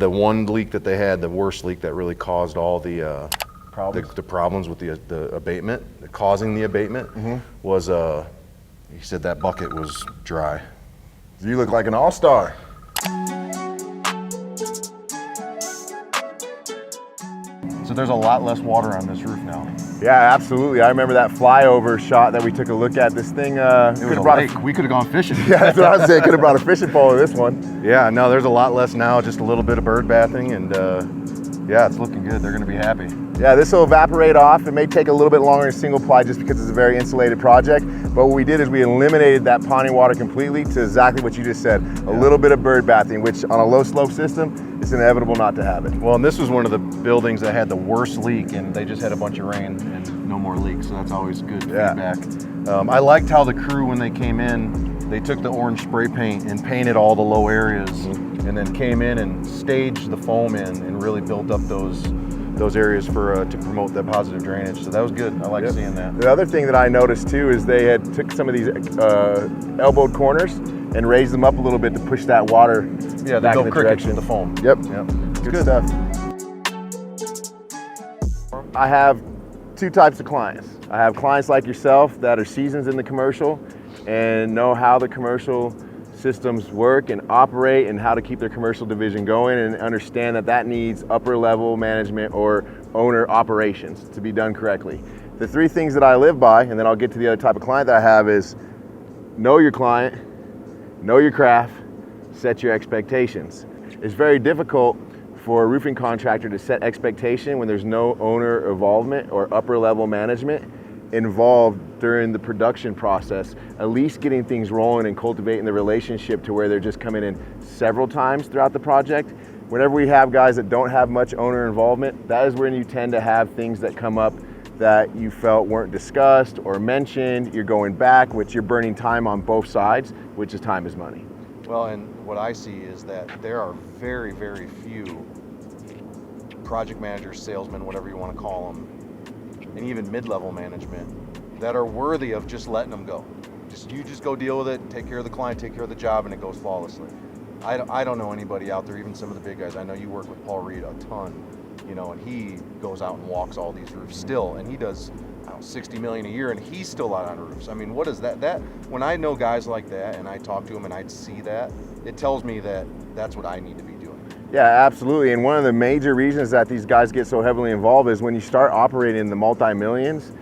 the one leak that they had, the worst leak that really caused all the problems with the abatement, causing the abatement, was he said that bucket was dry. You look like an all-star. So there's a lot less water on this roof now. Yeah, absolutely. I remember that flyover shot that we took a look at. This thing, We could have gone fishing. Yeah, that's what I was saying. Could have brought a fishing pole in this one. Yeah, no, there's a lot less now, just a little bit of bird bathing, and yeah, it's looking good. They're gonna be happy. Yeah, this will evaporate off. It may take a little bit longer in single ply just because it's a very insulated project. But what we did is we eliminated that ponding water completely to exactly what you just said. A little bit of bird bathing, which on a low slope system, it's inevitable not to have it. Well, and this was one of the buildings that had the worst leak, and they just had a bunch of rain and no more leaks, so that's always good feedback. I liked how the crew, when they came in, they took the orange spray paint and painted all the low areas, and then came in and staged the foam in and really built up those areas for to promote that positive drainage. So that was good. I like seeing that. The other thing that I noticed too is they had took some of these elbowed corners and raised them up a little bit to push that water back in the direction of the foam. Yep. It's Good stuff. I have two types of clients. I have clients like yourself that are seasoned in the commercial and know how the commercial systems work and operate and how to keep their commercial division going, and understand that that needs upper level management or owner operations to be done correctly. The three things that I live by, and then I'll get to the other type of client that I have, is know your client, know your craft, set your expectations. It's very difficult for a roofing contractor to set expectation when there's no owner involvement or upper level management involved during the production process. At least getting things rolling and cultivating the relationship to where they're just coming in several times throughout the project. Whenever we have guys that don't have much owner involvement, that is when you tend to have things that come up that you felt weren't discussed or mentioned. You're going back, which you're burning time on both sides, which is time is money. Well, and what I see is that there are very, very few project managers, salesmen, whatever you want to call them, and even mid-level management that are worthy of just letting them go. You just go deal with it, take care of the client, take care of the job, and it goes flawlessly. I don't know anybody out there, even some of the big guys. I know you work with Paul Reed a ton, you know, and he goes out and walks all these roofs still, and he does, I don't know, 60 million a year, and he's still out on roofs. I mean, what is that? When I know guys like that and I talk to them and I see that, it tells me that that's what I need to be doing. Yeah, absolutely. And one of the major reasons that these guys get so heavily involved is when you start operating in the multi-millions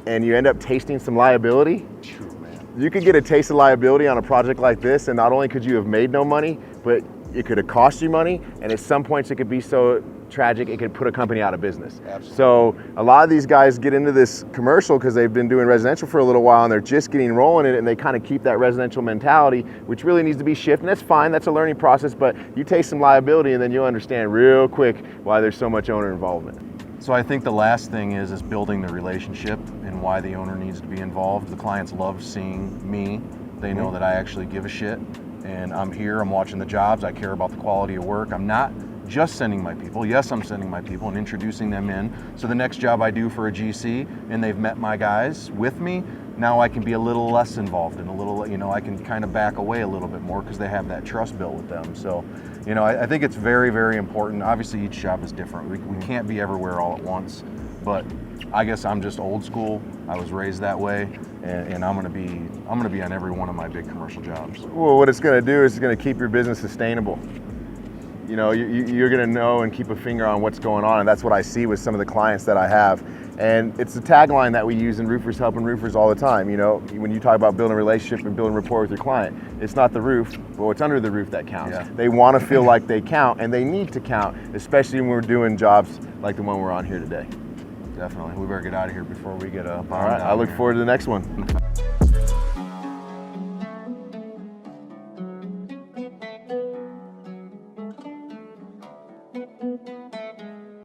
and you end up tasting some liability. True, man. You could get a taste of liability on a project like this, and not only could you have made no money, but it could have cost you money, and at some points it could be so tragic it could put a company out of business. Absolutely. So a lot of these guys get into this commercial because they've been doing residential for a little while and they're just getting rolling in it, and they kind of keep that residential mentality, which really needs to be shifted. And that's fine, that's a learning process, but you taste some liability and then you'll understand real quick why there's so much owner involvement. So I think the last thing is building the relationship and why the owner needs to be involved. The clients love seeing me. They know that I actually give a shit, and I'm here, I'm watching the jobs, I care about the quality of work. I'm not just sending my people. Yes, I'm sending my people and introducing them in. So the next job I do for a GC and they've met my guys with me, now I can be a little less involved and a little, you know, I can kind of back away a little bit more because they have that trust built with them. So, you know, I think it's very, very important. Obviously each job is different. We can't be everywhere all at once, but I guess I'm just old school. I was raised that way, and I'm gonna be on every one of my big commercial jobs. Well, what it's gonna do is it's gonna keep your business sustainable. You know, you're gonna know and keep a finger on what's going on, and that's what I see with some of the clients that I have. And it's a tagline that we use in Roofers Helping Roofers all the time. You know, when you talk about building a relationship and building rapport with your client, it's not the roof, but what's under the roof that counts. Yeah. They want to feel like they count, and they need to count, especially when we're doing jobs like the one we're on here today. Definitely. We better get out of here before we get a bomb. All right, I look forward to the next one.